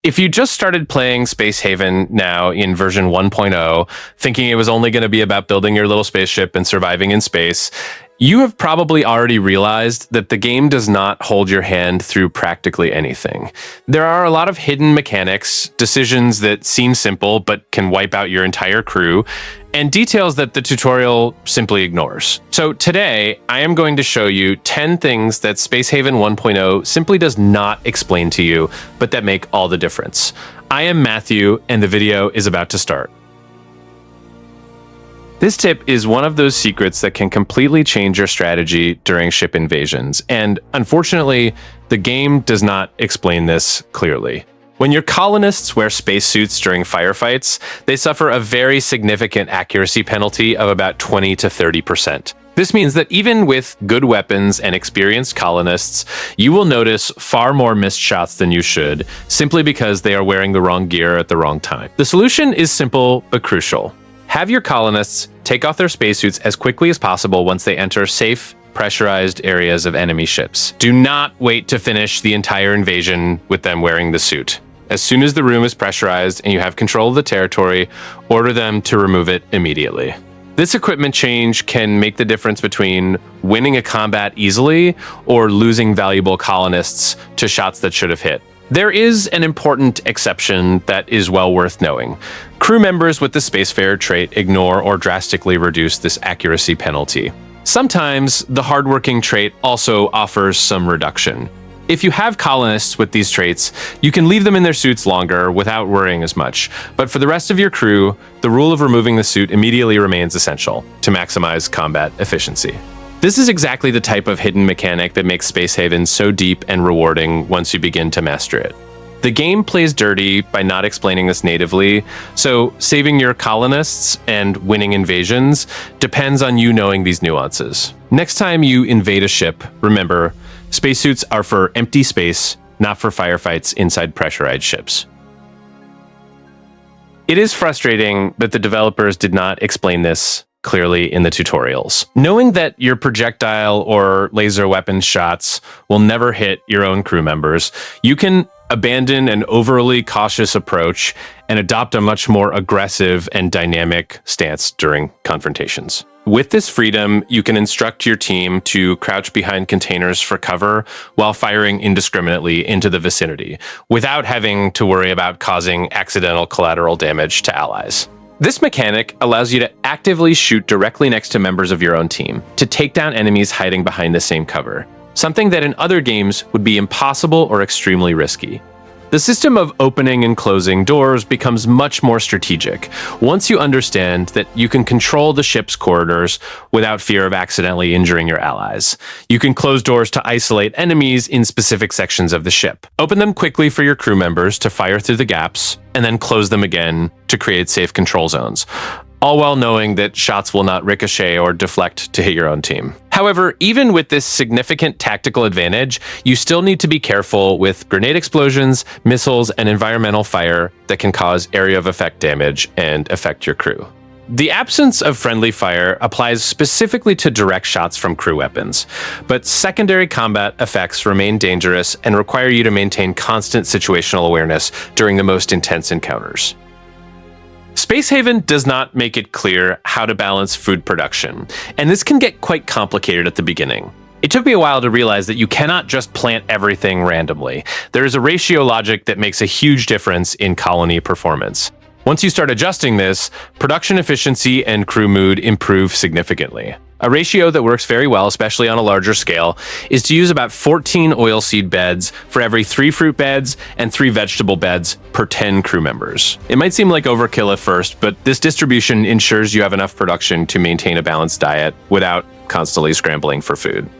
If you just started playing Space Haven now in version 1.0, thinking it was only going to be about building your little spaceship and surviving in space, you have probably already realized that the game does not hold your hand through practically anything. There are a lot of hidden mechanics, decisions that seem simple but can wipe out your entire crew, and details that the tutorial simply ignores. So today, I am going to show you 10 things that Space Haven 1.0 simply does not explain to you, but that make all the difference. I am Matthew, and the video is about to start. This tip is one of those secrets that can completely change your strategy during ship invasions, and unfortunately, the game does not explain this clearly. When your colonists wear spacesuits during firefights, they suffer a very significant accuracy penalty of about 20 to 30%. This means that even with good weapons and experienced colonists, you will notice far more missed shots than you should, simply because they are wearing the wrong gear at the wrong time. The solution is simple but crucial. Have your colonists take off their spacesuits as quickly as possible once they enter safe, pressurized areas of enemy ships. Do not wait to finish the entire invasion with them wearing the suit. As soon as the room is pressurized and you have control of the territory, order them to remove it immediately. This equipment change can make the difference between winning a combat easily or losing valuable colonists to shots that should have hit. There is an important exception that is well worth knowing. Crew members with the Spacefarer trait ignore or drastically reduce this accuracy penalty. Sometimes the hardworking trait also offers some reduction. If you have colonists with these traits, you can leave them in their suits longer without worrying as much. But for the rest of your crew, the rule of removing the suit immediately remains essential to maximize combat efficiency. This is exactly the type of hidden mechanic that makes Space Haven so deep and rewarding once you begin to master it. The game plays dirty by not explaining this natively, so saving your colonists and winning invasions depends on you knowing these nuances. Next time you invade a ship, remember, spacesuits are for empty space, not for firefights inside pressurized ships. It is frustrating that the developers did not explain this clearly in the tutorials. Knowing that your projectile or laser weapon shots will never hit your own crew members, you can abandon an overly cautious approach and adopt a much more aggressive and dynamic stance during confrontations. With this freedom, you can instruct your team to crouch behind containers for cover while firing indiscriminately into the vicinity, without having to worry about causing accidental collateral damage to allies. This mechanic allows you to actively shoot directly next to members of your own team, to take down enemies hiding behind the same cover, something that in other games would be impossible or extremely risky. The system of opening and closing doors becomes much more strategic once you understand that you can control the ship's corridors without fear of accidentally injuring your allies. You can close doors to isolate enemies in specific sections of the ship. Open them quickly for your crew members to fire through the gaps, and then close them again to create safe control zones, all while knowing that shots will not ricochet or deflect to hit your own team. However, even with this significant tactical advantage, you still need to be careful with grenade explosions, missiles, and environmental fire that can cause area of effect damage and affect your crew. The absence of friendly fire applies specifically to direct shots from crew weapons, but secondary combat effects remain dangerous and require you to maintain constant situational awareness during the most intense encounters. Space Haven does not make it clear how to balance food production, and this can get quite complicated at the beginning. It took me a while to realize that you cannot just plant everything randomly. There is a ratio logic that makes a huge difference in colony performance. Once you start adjusting this, production efficiency and crew mood improve significantly. A ratio that works very well, especially on a larger scale, is to use about 14 oilseed beds for every 3 fruit beds and 3 vegetable beds per 10 crew members. It might seem like overkill at first, but this distribution ensures you have enough production to maintain a balanced diet without constantly scrambling for food.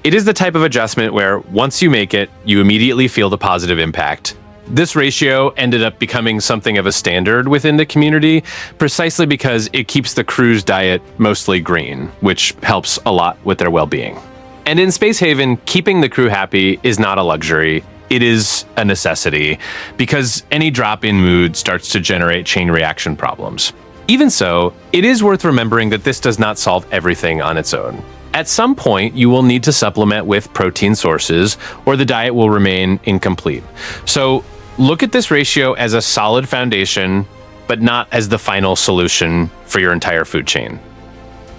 It is the type of adjustment where once you make it, you immediately feel the positive impact. This ratio ended up becoming something of a standard within the community, precisely because it keeps the crew's diet mostly green, which helps a lot with their well-being. And in Space Haven, keeping the crew happy is not a luxury. It is a necessity, because any drop in mood starts to generate chain reaction problems. Even so, it is worth remembering that this does not solve everything on its own. At some point, you will need to supplement with protein sources, or the diet will remain incomplete. So, Look at this ratio as a solid foundation, but not as the final solution for your entire food chain.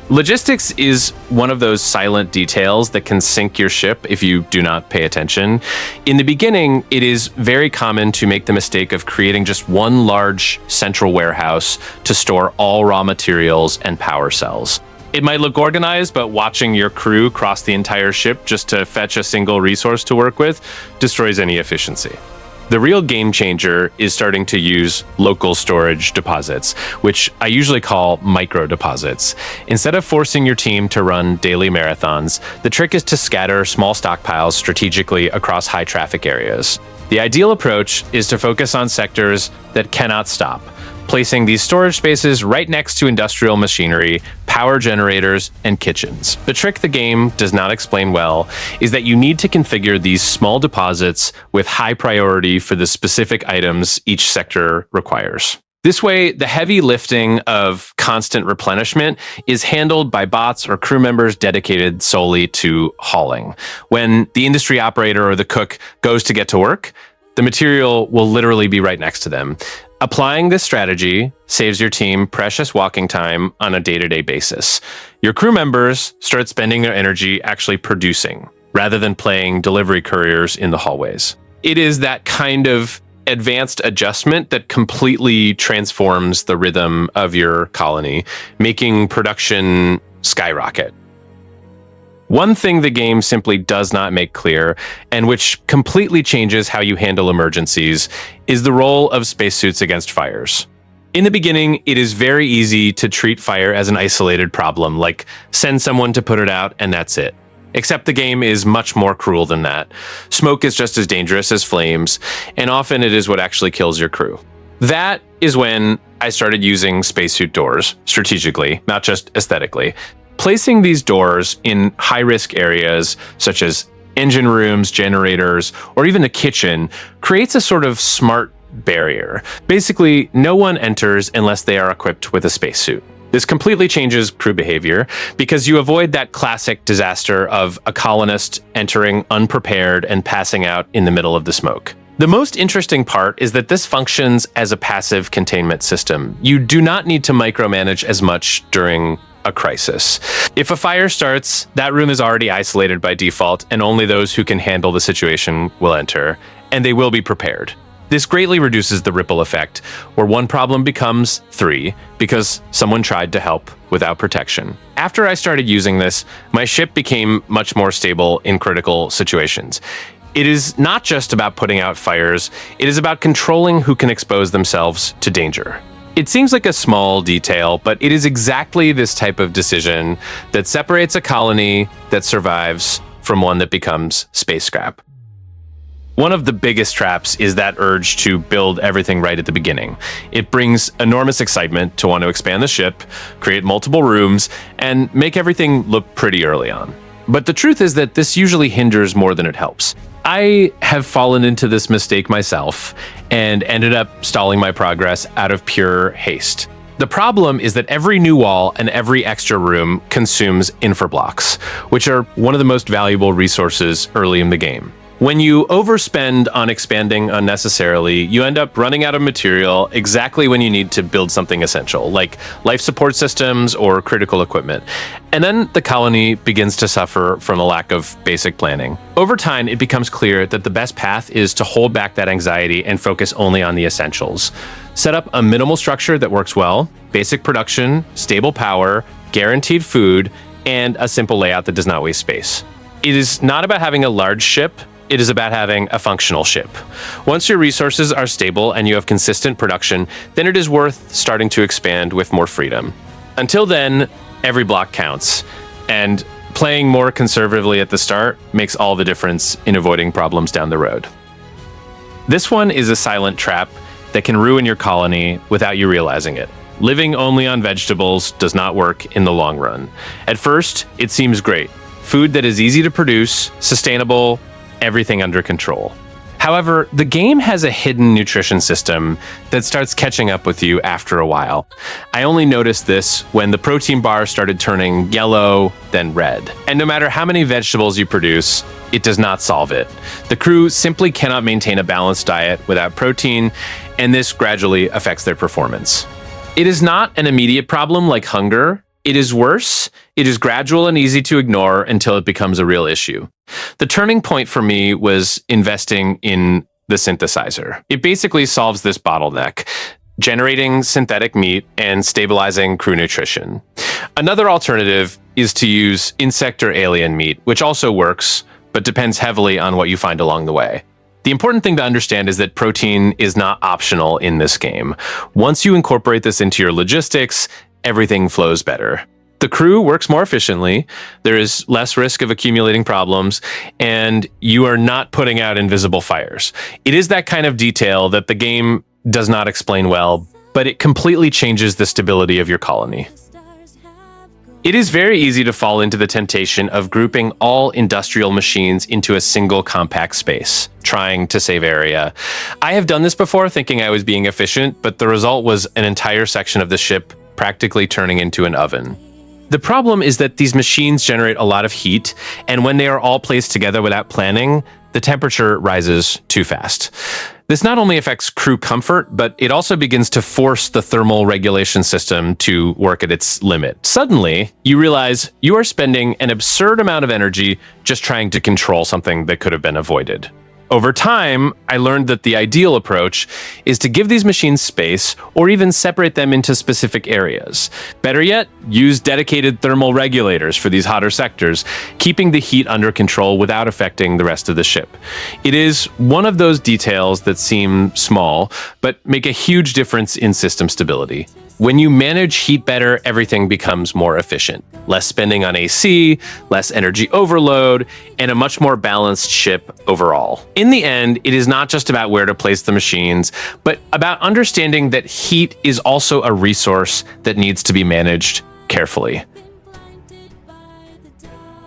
Logistics is one of those silent details that can sink your ship if you do not pay attention. In the beginning, it is very common to make the mistake of creating just one large central warehouse to store all raw materials and power cells. It might look organized, but watching your crew cross the entire ship just to fetch a single resource to work with destroys any efficiency. The real game changer is starting to use local storage deposits, which I usually call micro deposits. Instead of forcing your team to run daily marathons, the trick is to scatter small stockpiles strategically across high traffic areas. The ideal approach is to focus on sectors that cannot stop, placing these storage spaces right next to industrial machinery, power generators, and kitchens. The trick the game does not explain well is that you need to configure these small deposits with high priority for the specific items each sector requires. This way, the heavy lifting of constant replenishment is handled by bots or crew members dedicated solely to hauling. When the industry operator or the cook goes to get to work, the material will literally be right next to them. Applying this strategy saves your team precious walking time on a day-to-day basis. Your crew members start spending their energy actually producing, rather than playing delivery couriers in the hallways. It is that kind of advanced adjustment that completely transforms the rhythm of your colony, making production skyrocket. One thing the game simply does not make clear, and which completely changes how you handle emergencies, is the role of spacesuits against fires. In the beginning, it is very easy to treat fire as an isolated problem, like send someone to put it out and that's it. Except the game is much more cruel than that. Smoke is just as dangerous as flames, and often it is what actually kills your crew. That is when I started using spacesuit doors strategically, not just aesthetically. Placing these doors in high-risk areas, such as engine rooms, generators, or even the kitchen, creates a sort of smart barrier. Basically, no one enters unless they are equipped with a spacesuit. This completely changes crew behavior because you avoid that classic disaster of a colonist entering unprepared and passing out in the middle of the smoke. The most interesting part is that this functions as a passive containment system. You do not need to micromanage as much during a crisis. If a fire starts, that room is already isolated by default, and only those who can handle the situation will enter, and they will be prepared. This greatly reduces the ripple effect, where one problem becomes 3 because someone tried to help without protection. After I started using this, my ship became much more stable in critical situations. It is not just about putting out fires, it is about controlling who can expose themselves to danger. It seems like a small detail, but it is exactly this type of decision that separates a colony that survives from one that becomes space scrap. One of the biggest traps is that urge to build everything right at the beginning. It brings enormous excitement to want to expand the ship, create multiple rooms, and make everything look pretty early on. But the truth is that this usually hinders more than it helps. I have fallen into this mistake myself and ended up stalling my progress out of pure haste. The problem is that every new wall and every extra room consumes infrablocks, which are one of the most valuable resources early in the game. When you overspend on expanding unnecessarily, you end up running out of material exactly when you need to build something essential, like life support systems or critical equipment. And then the colony begins to suffer from a lack of basic planning. Over time, it becomes clear that the best path is to hold back that anxiety and focus only on the essentials. Set up a minimal structure that works well, basic production, stable power, guaranteed food, and a simple layout that does not waste space. It is not about having a large ship. It is about having a functional ship. Once your resources are stable and you have consistent production, then it is worth starting to expand with more freedom. Until then, every block counts, and playing more conservatively at the start makes all the difference in avoiding problems down the road. This one is a silent trap that can ruin your colony without you realizing it. Living only on vegetables does not work in the long run. At first, it seems great. Food that is easy to produce, sustainable, everything under control. However, the game has a hidden nutrition system that starts catching up with you after a while. I only noticed this when the protein bar started turning yellow, then red. And no matter how many vegetables you produce, it does not solve it. The crew simply cannot maintain a balanced diet without protein, and this gradually affects their performance. It is not an immediate problem like hunger. It is worse. It is gradual and easy to ignore until it becomes a real issue. The turning point for me was investing in the synthesizer. It basically solves this bottleneck, generating synthetic meat and stabilizing crew nutrition. Another alternative is to use insect or alien meat, which also works, but depends heavily on what you find along the way. The important thing to understand is that protein is not optional in this game. Once you incorporate this into your logistics, everything flows better. The crew works more efficiently, there is less risk of accumulating problems, and you are not putting out invisible fires. It is that kind of detail that the game does not explain well, but it completely changes the stability of your colony. It is very easy to fall into the temptation of grouping all industrial machines into a single compact space, trying to save area. I have done this before thinking I was being efficient, but the result was an entire section of the ship practically turning into an oven. The problem is that these machines generate a lot of heat, and when they are all placed together without planning, the temperature rises too fast. This not only affects crew comfort, but it also begins to force the thermal regulation system to work at its limit. Suddenly, you realize you are spending an absurd amount of energy just trying to control something that could have been avoided. Over time, I learned that the ideal approach is to give these machines space or even separate them into specific areas. Better yet, use dedicated thermal regulators for these hotter sectors, keeping the heat under control without affecting the rest of the ship. It is one of those details that seem small, but make a huge difference in system stability. When you manage heat better, everything becomes more efficient. Less spending on AC, less energy overload, and a much more balanced ship overall. In the end, it is not just about where to place the machines, but about understanding that heat is also a resource that needs to be managed carefully.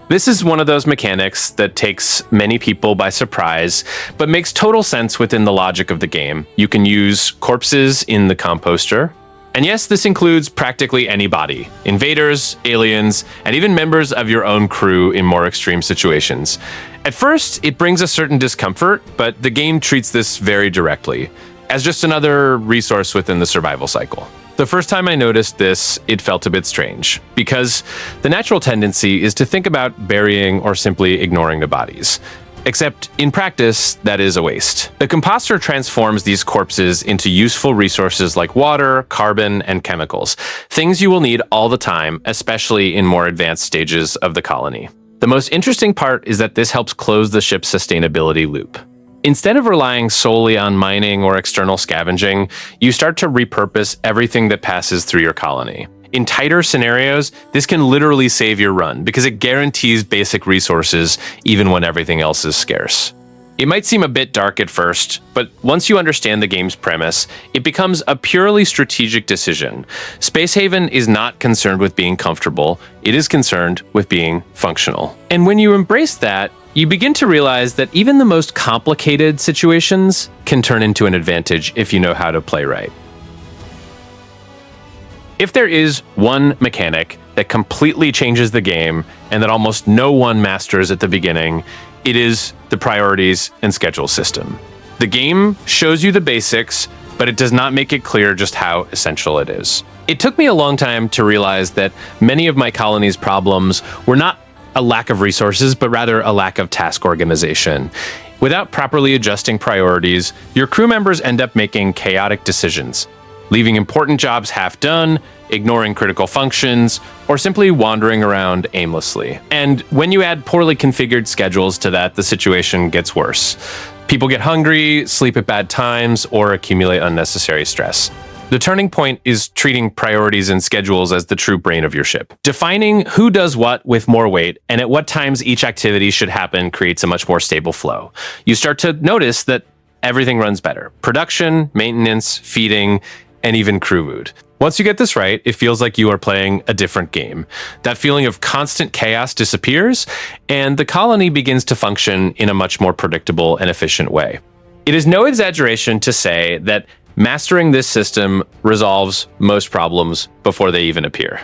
This is one of those mechanics that takes many people by surprise, but makes total sense within the logic of the game. You can use corpses in the composter. And yes, this includes practically anybody, invaders, aliens, and even members of your own crew in more extreme situations. At first, it brings a certain discomfort, but the game treats this very directly, as just another resource within the survival cycle. The first time I noticed this, it felt a bit strange, because the natural tendency is to think about burying or simply ignoring the bodies. Except in practice, that is a waste. The composter transforms these corpses into useful resources like water, carbon, and chemicals, things you will need all the time, especially in more advanced stages of the colony. The most interesting part is that this helps close the ship's sustainability loop. Instead of relying solely on mining or external scavenging, you start to repurpose everything that passes through your colony. In tighter scenarios, this can literally save your run because it guarantees basic resources even when everything else is scarce. It might seem a bit dark at first, but once you understand the game's premise, it becomes a purely strategic decision. Spacehaven is not concerned with being comfortable, it is concerned with being functional. And when you embrace that, you begin to realize that even the most complicated situations can turn into an advantage if you know how to play right. If there is one mechanic that completely changes the game and that almost no one masters at the beginning, it is the priorities and schedule system. The game shows you the basics, but it does not make it clear just how essential it is. It took me a long time to realize that many of my colony's problems were not a lack of resources, but rather a lack of task organization. Without properly adjusting priorities, your crew members end up making chaotic decisions, leaving important jobs half done, ignoring critical functions, or simply wandering around aimlessly. And when you add poorly configured schedules to that, the situation gets worse. People get hungry, sleep at bad times, or accumulate unnecessary stress. The turning point is treating priorities and schedules as the true brain of your ship. Defining who does what with more weight and at what times each activity should happen creates a much more stable flow. You start to notice that everything runs better. Production, maintenance, feeding, and even crew mood. Once you get this right, it feels like you are playing a different game. That feeling of constant chaos disappears, and the colony begins to function in a much more predictable and efficient way. It is no exaggeration to say that mastering this system resolves most problems before they even appear.